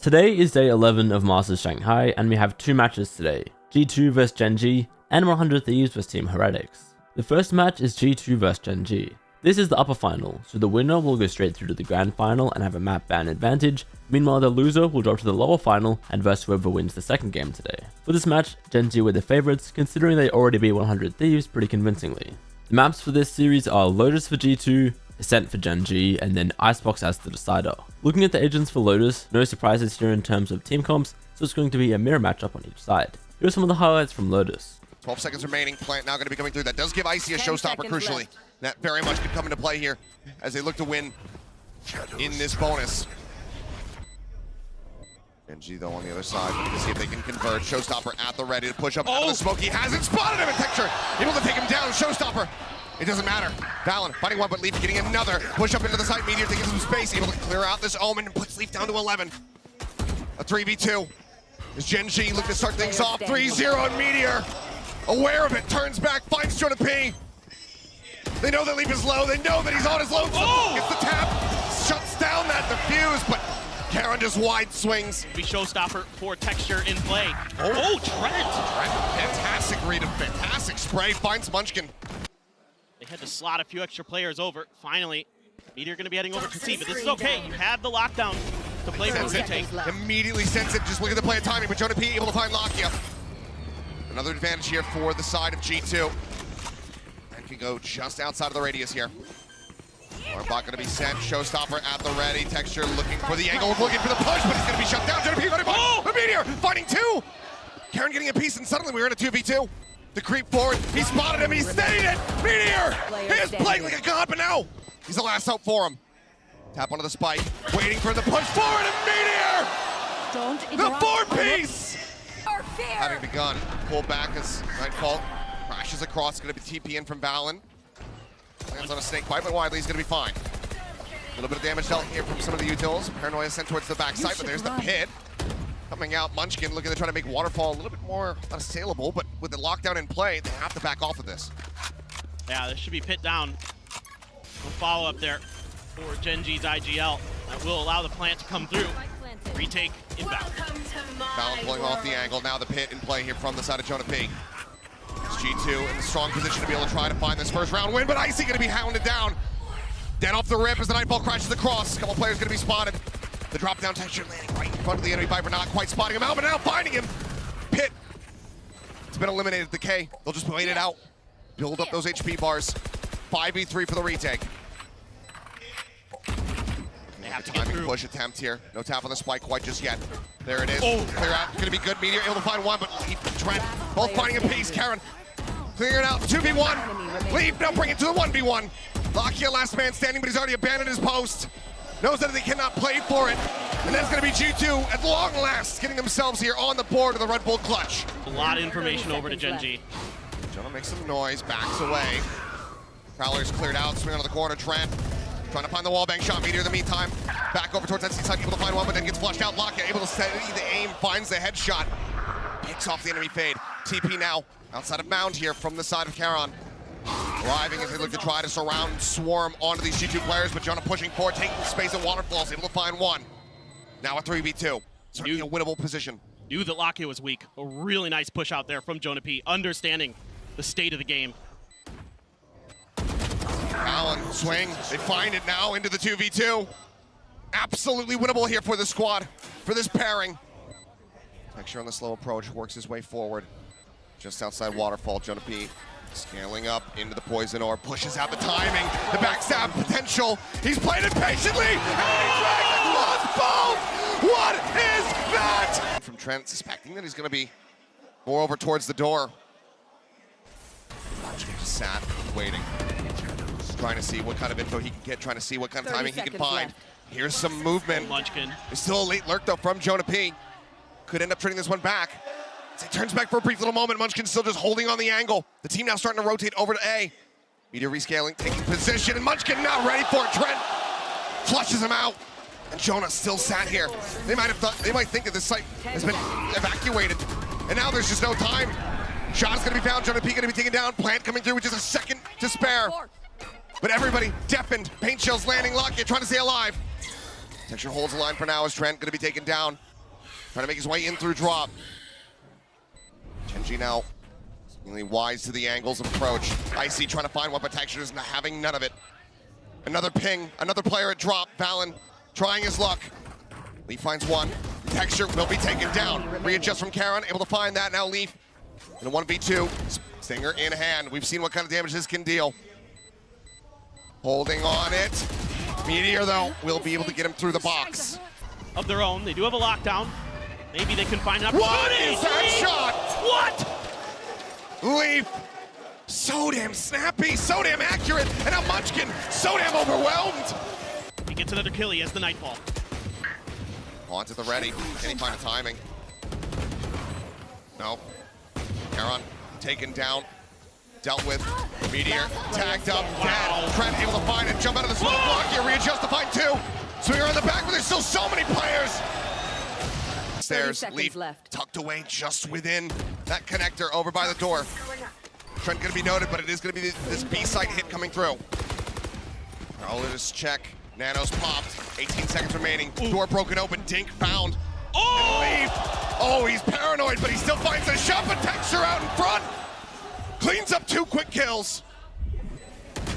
Today is day 11 of Masters Shanghai, and we have two matches today, G2 vs Gen.G and 100 Thieves vs Team Heretics. The first match is G2 vs Gen.G. This is the upper final, so the winner will go straight through to the grand final and have a map ban advantage. Meanwhile, the loser will drop to the lower final and verse whoever wins the second game today. For this match, Gen.G were the favourites, considering they already beat 100 Thieves pretty convincingly. The maps for this series are Lotus for G2, Ascent for Gen.G, and then Icebox as the decider. Looking at the agents for Lotus, no surprises here in terms of team comps, so it's going to be a mirror matchup on each side. Here are some of the highlights from Lotus. 12 seconds remaining, Plant now going to be coming through. That does give Icy a showstopper crucially. Left. That very much could come into play here as they look to win in this bonus. Gen.G though on the other side, looking to see if they can convert. Showstopper at the ready to push up out of the smoke. He hasn't spotted him in Texture. Able to take him down. Showstopper. It doesn't matter. Valorant fighting one, but Leaf getting another. Push up into the side. Meteor taking some space. Able to clear out this Omen and puts Leaf down to 11. A 3v2. As Gen.G looking to start things off. 3-0 on Meteor. Aware of it. Turns back. Finds Jonah. They know that Leaf is low. They know that he's on his low. Gets the tap. Shuts down that defuse, but Karen just wide swings. Be showstopper for Texture in play. Oh, Trent! Fantastic read and fantastic spray. Finds Munchkin. They had to slot a few extra players over. Finally, Meteor going to be heading over to C, but this is okay. You have the lockdown to play for retake. Immediately sense it. Just look at the play of timing, but Jonah P able to find Lakia. Another advantage here for the side of G2. And can go just outside of the radius here. Bot going to be sent. Showstopper at the ready. Texture looking for the angle, looking for the push, but he's going to be shut down. Jonah P the Meteor fighting two. Karen getting a piece, and suddenly we're in a 2v2. The creep forward, he spotted him, he stayed it! Meteor! He is playing like a god, but now he's the last hope for him. Tap onto the spike, waiting for the push forward, and Meteor! The four-piece! Having begun, pull back as Nightfall crashes across. It's going to be TP in from Valen. Lands on a snake bite, but widely he's going to be fine. A little bit of damage dealt here from some of the utils. Paranoia sent towards the backside, but there's the pit. Coming out, Munchkin looking to try to make Waterfall a little bit more unassailable, but with the lockdown in play, they have to back off of this. Yeah, there should be pit down. No follow-up there for Gen.G's IGL. That will allow the plant to come through. Retake inbound. Valen pulling off the angle. Now the pit in play here from the side of Jonah P. It's G2 in a strong position to be able to try to find this first round win, but Icy going to be hounded down. Dead off the rip as the Nightfall crashes across. A couple players going to be spotted. The drop down Texture landing right in front of the enemy Viper, not quite spotting him out, but now finding him. Pit. It's been eliminated. The K. They'll just wait it out. Build up those HP bars. 5v3 for the retake. They have to get through. Push attempt here. No tap on the spike quite just yet. There it is. Clear out. Gonna be good. Meteor able to find one, but Leaf and Trent both finding a piece. Karen clearing it out. 2v1. Leaf now bring it to the 1v1. Lakia last man standing, but he's already abandoned his post. Knows that they cannot play for it. And that's going to be G2 at long last, getting themselves here on the board of the Red Bull clutch. A lot of information over to Gen.G. Jonah makes some noise, backs away. Prowler's cleared out, swing onto the corner. Trent trying to find the wallbang shot. Meteor in the meantime, back over towards that C side, able to find one, but then gets flushed out. Lakia able to steady the aim, finds the headshot. Picks off the enemy fade. TP now, outside of Mound here from the side of Charon. Arriving as they look to try to surround, swarm onto these G2 players, but Jonah pushing forward, taking space at Waterfalls, able to find one. Now a 3v2, certainly a winnable position. Knew that Lakia was weak. A really nice push out there from Jonah P, understanding the state of the game. Allen, swing, they find it now into the 2v2. Absolutely winnable here for this squad, for this pairing. Texture on the slow approach, works his way forward. Just outside Waterfall, Jonah P scaling up into the poison orb, pushes out the timing, the backstab potential. He's playing it patiently, and he drags across both! What is that? From Trent, suspecting that he's going to be more over towards the door. Just sat, waiting. Just trying to see what kind of info he can get, trying to see what kind of timing he can find. Here's some movement. Munchkin. There's still a late lurk, though, from Jonah P. Could end up trading this one back. As he turns back for a brief little moment, Munchkin still just holding on the angle. The team now starting to rotate over to A. Meteor rescaling, taking position, and Munchkin not ready for it. Trent flushes him out, and Jonah still sat here. They might think that this site has been evacuated, and now there's just no time. Shot's gonna be found, Jonah P gonna be taken down. Plant coming through with just a second to spare. But everybody deafened. Paint shells landing. Lakia trying to stay alive. Texture holds the line for now as Trent gonna be taken down. Trying to make his way in through drop. Gen.G now seemingly wise to the angles of approach. Icy trying to find one, but Texture is not having none of it. Another ping, another player at drop. Valen trying his luck. Leaf finds one. Texture will be taken down. Readjust from Karen, able to find that. Now Leaf in a 1v2. Stinger in hand. We've seen what kind of damage this can deal. Holding on it. Meteor, though, will be able to get him through the box. Of their own, they do have a lockdown. Maybe they can find an What opportunity. is that shot? What? Leaf, so damn snappy, so damn accurate, and now Munchkin, so damn overwhelmed. He gets another kill, he has the Nightfall. Onto the ready, can he find a timing? No. Karen taken down, dealt with. Meteor tagged up, dead. Trent able to find it, jump out of the smoke block here, readjust to find two. Swinger on the back, but there's still so many players. Stairs, Leaf left. Tucked away just within that connector over by the door. Trent gonna be noted, but it is gonna be this B-side hit coming through. All it is check. Nanos popped. 18 seconds remaining. Ooh. Door broken open. Dink found. Oh! Leaf. Oh, he's paranoid, but he still finds a shot, but Texture out in front. Cleans up 2 quick kills.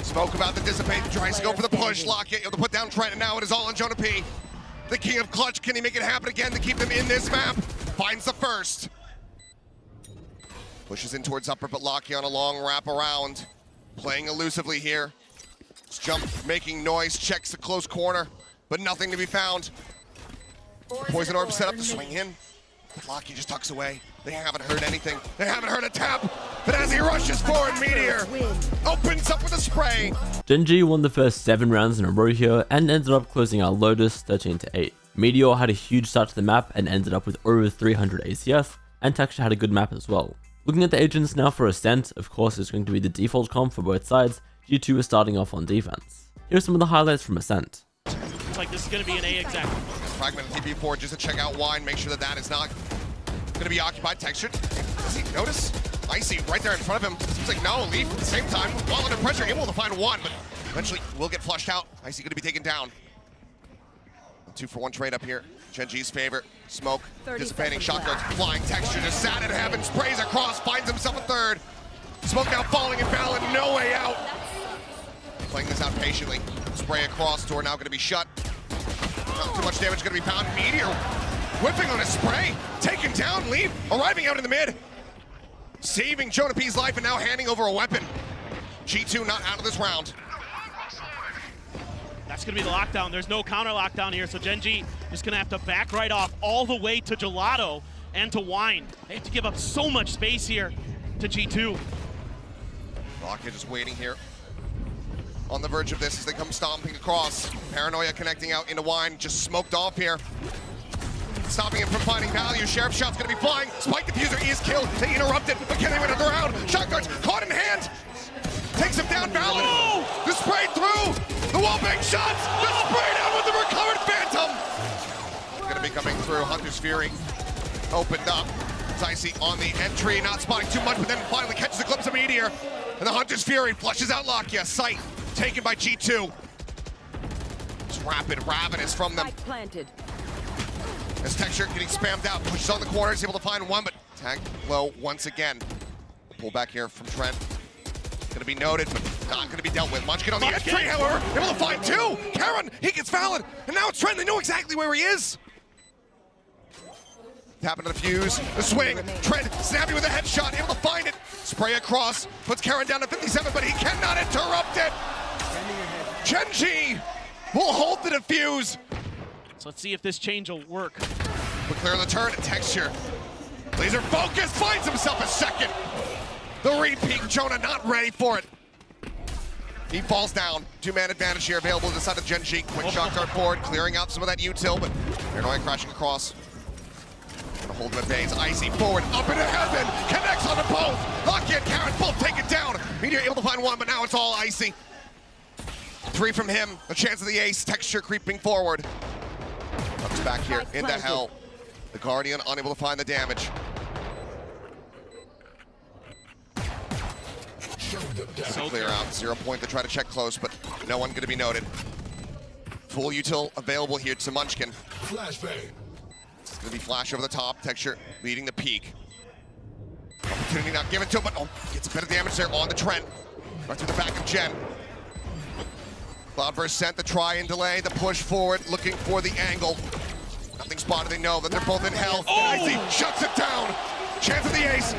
Smoke about to dissipate. Tries to go for the push. Lock it. Able to put down Trent, and now it is all on Jonah P. The king of clutch. Can he make it happen again to keep them in this map? Finds the first. Pushes in towards upper, but Locky on a long wrap around. Playing elusively here. Jump, making noise, checks the close corner, but nothing to be found. Poison orb set up to swing in. But Locky just tucks away. They haven't heard anything. They haven't heard a tap. But as he rushes forward, Meteor opens up with a spray. Gen.G won the first 7 rounds in a row here and ended up closing out Lotus 13-8. Meteor had a huge start to the map and ended up with over 300 ACF, and Texture had a good map as well. Looking at the agents now for Ascent, of course it's going to be the default comp for both sides. G2 is starting off on defense. Here's some of the highlights from Ascent. Looks like this is going to be an A exec. Fragment TP4 just to check out Wine, make sure that that is not going to be occupied. Texture, does he notice? Icy right there in front of him. Seems like no, Leaf at the same time, while under pressure, able to find one, but eventually will get flushed out. Icy going to be taken down. A 2-for-1 trade up here. Gen.G's favorite. Smoke, dissipating, shot darts flying. Texture just sat in heaven, sprays across, finds himself a third. Smoke now falling in Valen, no way out. Playing this out patiently. Spray across, door now going to be shut. Not too much damage going to be found. Meteor whipping on a spray, taken down. Leaf arriving out in the mid, saving Jonah P's life and now handing over a weapon. G2 not out of this round. That's going to be the lockdown. There's no counter lockdown here, so Gen.G is going to have to back right off all the way to Gelato and to Wine. They have to give up so much space here to G2. Rocket just waiting here on the verge of this as they come stomping across. Paranoia connecting out into Wine, just smoked off here. Stopping him from finding value. Sheriff shot's gonna be flying. Spike diffuser is killed. They interrupted, but can they win another round? Shot darts caught in hand. Takes him down, Valen. Oh! The spray through. The wallbang shots. The spray down with the recovered Phantom. Gonna be coming through. Hunter's Fury opened up. Icy on the entry, not spotting too much, but then finally catches the glimpse of Meteor. And the Hunter's Fury flushes out Lakia. Sight taken by G2. It's rapid, ravenous from them. As Texture getting spammed out, pushes on the corners, able to find one, but tagged low once again. Pull back here from Trent. Gonna be noted, but not gonna be dealt with. Munchkin on the entry, however, able to find two. Karen, he gets Valen, and now it's Trent. They know exactly where he is. Tapping to the fuse, the swing, Trent snappy with a headshot, able to find it. Spray across, puts Karen down to 57, but he cannot interrupt it. Gen.G will hold the defuse. So let's see if this change will work. We'll clear the turn, Texture. Laser focus, finds himself a second. The repeat, Jonah not ready for it. He falls down. 2-man advantage here available to the side of Gen.G. Quick shot dart forward, clearing out some of that util, but Paranoia crashing across. Gonna hold him at bay. Icy forward, up into heaven, connects onto both. Locky and Karen both taken down. Meteor able to find one, but now it's all Icy. 3 from him, a chance of the ace. Texture creeping forward. Comes back here into hell. The Guardian unable to find the damage. So clear out. 0 point to try to check close, but no one going to be noted. Full util available here to Munchkin. Gonna be flash over the top. Texture leading the peak. Opportunity not given to him, but oh, gets a bit of damage there on the Trent. Right through the back of Gen. Cloudburst sent the try and delay, the push forward, looking for the angle. Nothing spotted, they know that they're both in hell. Icy shuts it down. Chance of the ace.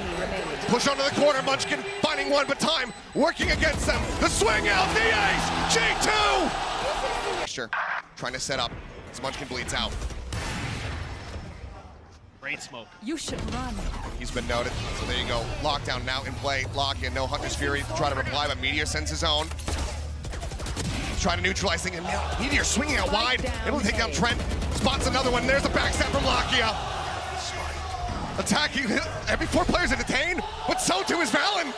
Push onto the corner, Munchkin finding one, but time working against them. The swing out, the ace, G2! Texture trying to set up as Munchkin bleeds out. Great smoke. You should run. He's been noted, so there you go. Lockdown now in play. Lock in, no Hunter's Fury to try to reply, but Meteor sends his own. Trying to neutralize things, and now Meteor swinging out wide, able to take down Trent. Spots another one, there's a backstab from Lakia. Attacking, every 4 players are detained, but so too is Valen.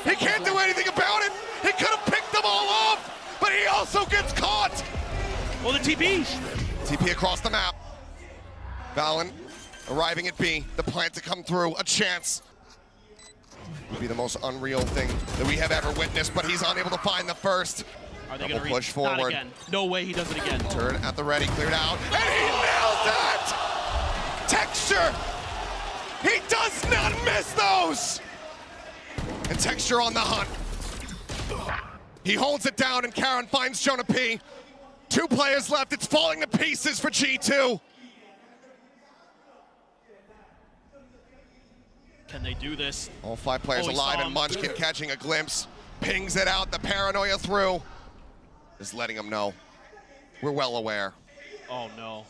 He can't do anything about it. He could have picked them all off, but he also gets caught. Well, the TP. TP across the map. Valen arriving at B, the plant to come through, a chance. Would be the most unreal thing that we have ever witnessed, but he's unable to find the first. Are they Double going to push forward. Not again. No way he does it again. Turn at the ready, cleared out, and he nails it! Texture! He does not miss those! And Texture on the hunt. He holds it down, and Karen finds Jonah P. 2 players left, it's falling to pieces for G2. Can they do this? All 5 players alive, and Munchkin catching a glimpse. Pings it out, the paranoia through. Just letting them know. We're well aware. Oh no.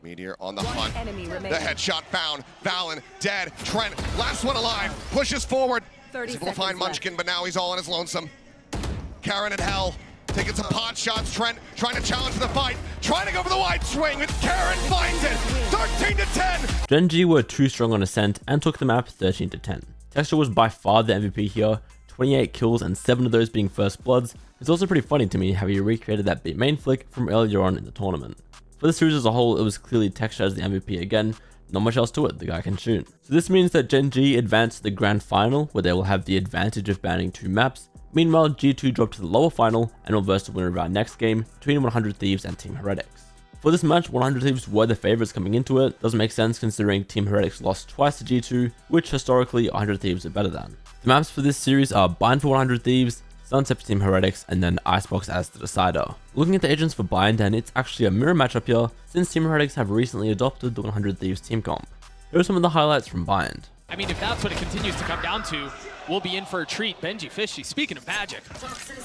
Meteor on the hunt. The headshot found. Valen dead. Trent, last one alive. Pushes forward. 30 He's able to find seconds Munchkin, but now he's all on his lonesome. Karen at hell. Taking some pot shots. Trent trying to challenge the fight. Trying to go for the wide swing. And Karen finds it. 13 to 10. Gen.G were too strong on Ascent and took the map 13 to 10. Texture was by far the MVP here. 28 kills and 7 of those being first bloods. It's also pretty funny to me how he recreated that B main flick from earlier on in the tournament. For the series as a whole, it was clearly Texture as the MVP again, not much else to it, the guy can shoot. So this means that Gen.G advanced to the grand final, where they will have the advantage of banning 2 maps. Meanwhile, G2 dropped to the lower final and will verse the winner of our next game between 100 Thieves and Team Heretics. For this match, 100 Thieves were the favorites coming into it. Doesn't make sense considering Team Heretics lost twice to G2, which historically 100 Thieves are better than. The maps for this series are Bind for 100 Thieves, Sunset for Team Heretics, and then Icebox as the decider. Looking at the agents for Bind, and it's actually a mirror matchup here, since Team Heretics have recently adopted the 100 Thieves team comp. Here are some of the highlights from Bind. I mean, if that's what it continues to come down to, we'll be in for a treat. Benji Fishy, speaking of magic,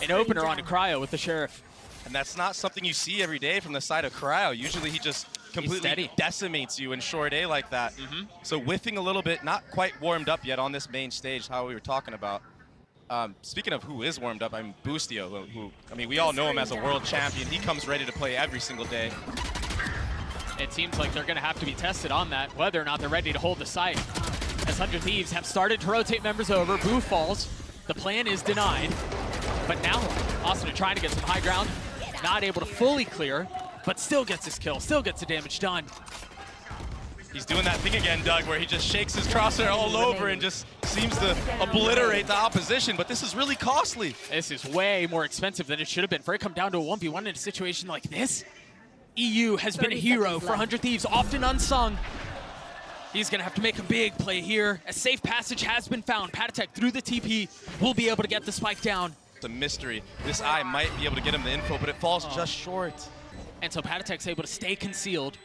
an opener onto Cryo with the Sheriff. And that's not something you see every day from the side of Cryo. Usually he just completely decimates you in short A like that. So whiffing a little bit, not quite warmed up yet on this main stage, how we were talking about. Speaking of who is warmed up, I'm Boostio, who, I mean, we all know him as a world champion. He comes ready to play every single day. It seems like they're going to have to be tested on that, whether or not they're ready to hold the site. As 100 Thieves have started to rotate members over, Boo falls. The plan is denied. But now, Austin trying to get some high ground. Not able to fully clear, but still gets his kill, still gets the damage done. He's doing that thing again, Doug, where he just shakes his crosshair all over and just seems to obliterate the opposition, but this is really costly. This is way more expensive than it should have been. For it to come down to a 1v1 in a situation like this, EU has been a hero for 100 Thieves, often unsung. He's going to have to make a big play here. A safe passage has been found. Patatek through the TP will be able to get the spike down. It's a mystery. This eye might be able to get him the info, but it falls just short. And so Patatek's able to stay concealed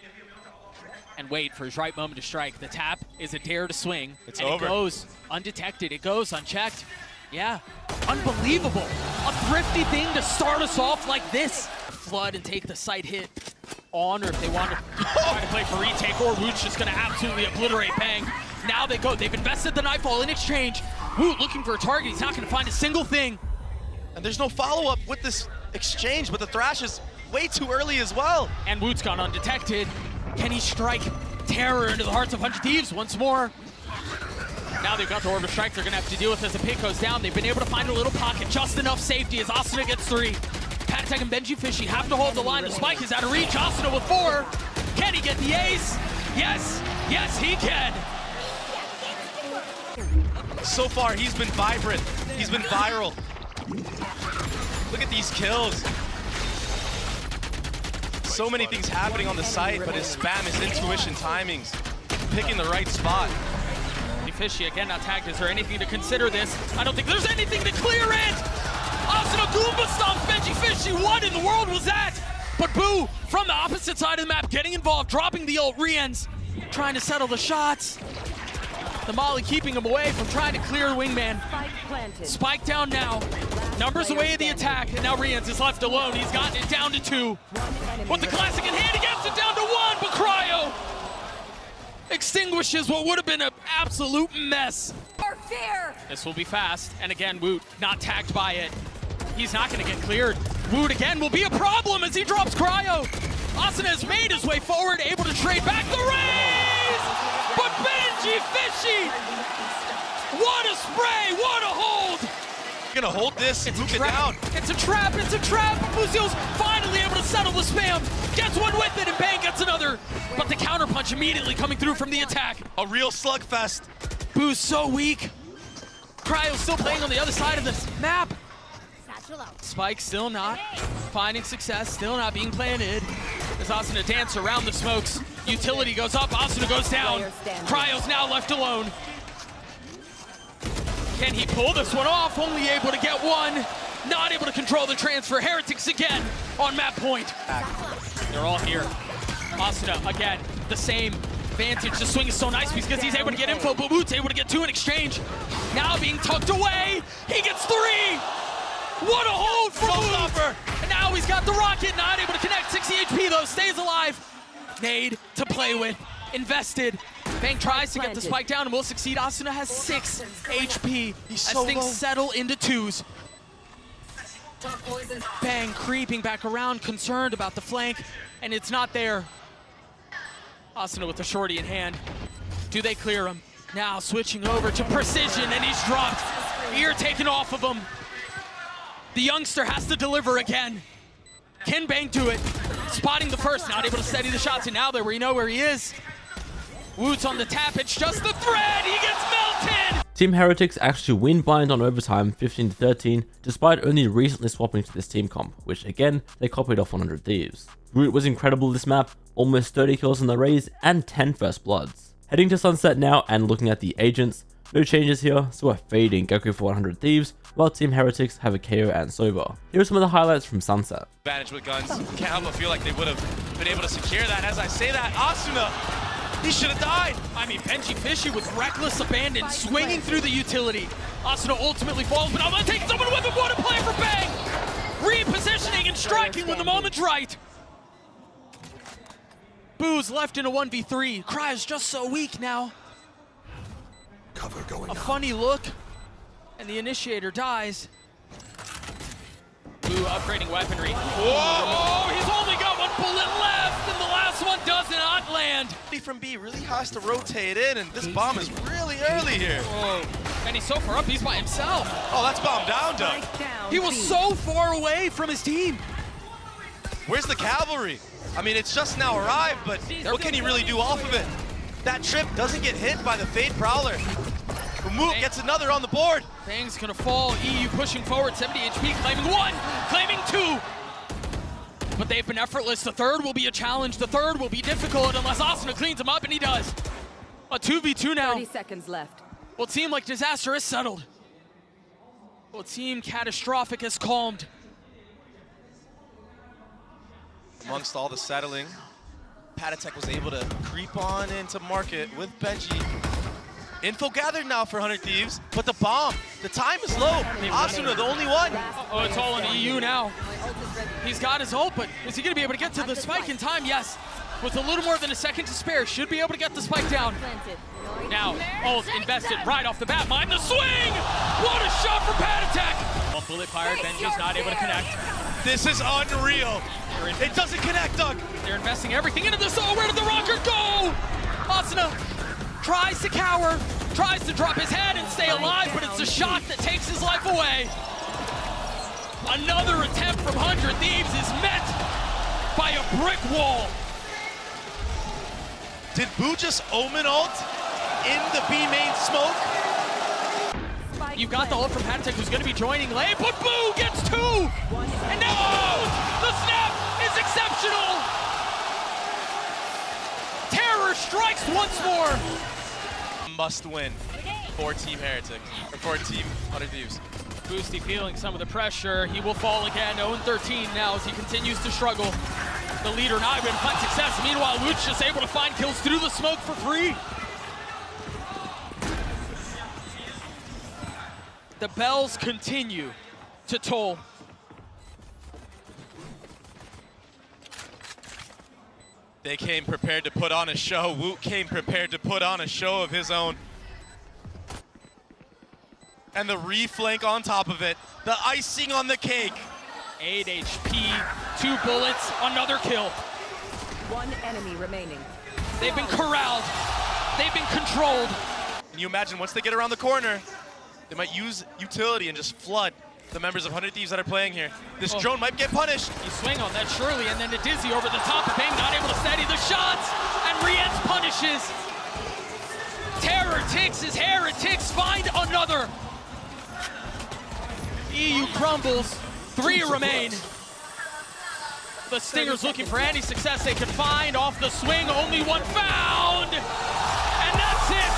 and wait for his right moment to strike. The tap is a dare to swing. It's and over. It goes undetected. It goes unchecked. Yeah, unbelievable. A thrifty thing to start us off like this. Flood and take the side hit on, or if they want to try to play for retake, or Woot's just going to absolutely obliterate Bang. Now they go. They've invested the Nightfall in exchange. Woot looking for a target. He's not going to find a single thing. And there's no follow-up with this exchange, but the Thrash is way too early as well. And Woot's gone undetected. Can he strike terror into the hearts of 100 Thieves once more? Now they've got the Orb of Strike they're going to have to deal with as the pick goes down. They've been able to find a little pocket, just enough safety as Asuna gets 3. Patatek and Benji Fishy have to hold the line. The spike is out of reach. Asuna with 4. Can he get the ace? Yes, yes he can. So far, he's been vibrant. He's been viral. Look at these kills. so many things happening on the site, but his spam, his intuition timings, picking the right spot. Fishy again not tagged. Is there anything to consider this? I don't think there's anything to clear it! Asuna Goomba stomps Gen.G Fishy. What in the world was that? But Boo, from the opposite side of the map, getting involved, dropping the ult, re-ends, trying to settle the shots. The Molly keeping him away from trying to clear the wingman. Spike down now. Numbers away at the attack, and now re-ends is left alone. He's gotten it down to 2. With the classic in hand, he gets it down to 1, but Cryo extinguishes what would have been an absolute mess. This will be fast, and again, Woot not tagged by it. He's not going to get cleared. Woot again will be a problem as he drops Cryo. Asuna has made his way forward, able to trade back the raise! But Gen.G Fishy! What a spray, what a hold! Gonna hold this, move it down. It's a trap, it's a trap! Lucio's finally able to settle the spam. Gets one with it, and bang, gets another. But the counterpunch immediately coming through from the attack. A real slugfest. Boo's so weak. Cryo's still playing on the other side of this map. Spike still not finding success, still not being planted. As Asuna dance around the smokes. Utility goes up, Asuna goes down. Cryo's now left alone. Can he pull this one off? Only able to get one. Not able to control the transfer. Heretics again on map point. They're all here. Asuna again, the same vantage. The swing is so nice because he's able to get info, but Woot's able to get 2 in exchange. Now being tucked away. He gets 3. What a hold for Woot! And now he's got the rocket, not able to connect. 60 HP though, stays alive. Nade to play with, invested. Bang tries to get the spike down and will succeed. Asuna has 6 HP as things settle into 2s. Bang creeping back around, concerned about the flank, and it's not there. Asuna with the shorty in hand. Do they clear him? Now switching over to precision, and he's dropped. Ear taken off of him. The youngster has to deliver again. Can Bang do it? Spotting the first, not able to steady the shots, and now there we know where he is. Woot's on the tap, it's just the thread, he gets melted! Team Heretics actually win Bind on overtime 15-13, despite only recently swapping to this team comp, which again, they copied off 100 Thieves. Woot was incredible this map, almost 30 kills in the raise and 10 first bloods. Heading to Sunset now and looking at the agents, no changes here, so we're fading Goku for 100 Thieves, while Team Heretics have a KO and Sober. Here are some of the highlights from Sunset. Advantage with guns, can't help but feel like they would have been able to secure that. As I say that, Asuna, he should have died. I mean, Gen.G Fishy with reckless abandon, swinging through the utility. Asuna ultimately falls, but I'm gonna take someone with him. What a play for Bang! Repositioning and striking when the moment's right. Boo's left in a 1v3. Cryo's just so weak now. Cover going a funny look, and the initiator dies. Boo upgrading weaponry. Whoa! He's only got 1 bullet left, and the last one does not land. From B really has to rotate in, and this bomb is really early here. Whoa. And he's so far up, he's by himself. Oh, that's bomb down, Doug. He was so far away from his team. Where's the cavalry? I mean, it's just now arrived, but what can he really do off of it? That trip doesn't get hit by the Fade Prowler. Moot gets another on the board. Bang's gonna fall. EU pushing forward, 70 HP, claiming 1, claiming 2. But they've been effortless. The third will be a challenge. The third will be difficult unless Asuna cleans him up, and he does. A 2v2 now. 30 seconds left. Will seem like disaster is settled. Will seem catastrophic has calmed. Amongst all the settling, Patatek was able to creep on into market with Gen.G. Info gathered now for 100 Thieves, but the bomb, the time is low. Asuna, the only one. Oh, it's all on EU now. He's got his ult, but is he gonna be able to get to the spike in time? Yes. With a little more than a second to spare, should be able to get the spike down. Now, ult invested right off the bat. Mind the swing! What a shot from Patatek! One bullet fired, Benji's not able to connect. This is unreal. It doesn't connect, Doug. They're investing everything into this. Oh, where did the rocket go? Asuna tries to cower, tries to drop his head and stay alive, but it's the shot that takes his life away. Another attempt from 100 Thieves is met by a brick wall. Did Boo just omen ult in the B main smoke? You've got the ult from Patatek, who's going to be joining late, but Boo gets 2! And now the snap is exceptional! strikes once more. Must win for Team Heretics, or for Team 100 Thieves. Boosty feeling some of the pressure. He will fall again, 0-13 now as he continues to struggle. The leader not able to find success. Meanwhile, Luch just able to find kills through the smoke for free. The bells continue to toll. They came prepared to put on a show. Woot came prepared to put on a show of his own. And the reflank on top of it. The icing on the cake. 8 HP, 2 bullets, another kill. One enemy remaining. They've been corralled. They've been controlled. Can you imagine once they get around the corner, they might use utility and just flood the members of 100 Thieves that are playing here. This drone might get punished. You swing on that surely, and then the Dizzy over the top of Bang, not able to steady the shots, and Rienz punishes. Terror ticks as Heretics find another. EU crumbles, 3 remain. The Stingers looking for any success they can find off the swing, only one found. And that's it.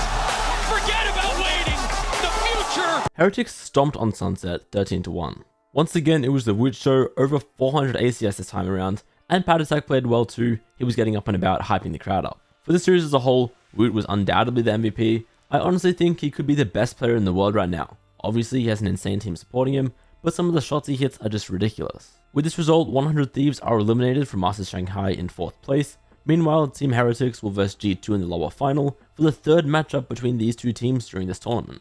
Forget about waiting. The future. Heretics stomped on Sunset 13-1. Once again, it was the Woot show, over 400 ACS this time around, and Patatak played well too. He was getting up and about, hyping the crowd up. For the series as a whole, Woot was undoubtedly the MVP. I honestly think he could be the best player in the world right now. Obviously, he has an insane team supporting him, but some of the shots he hits are just ridiculous. With this result, 100 Thieves are eliminated from Masters Shanghai in 4th place. Meanwhile, Team Heretics will verse G2 in the lower final for the 3rd matchup between these two teams during this tournament.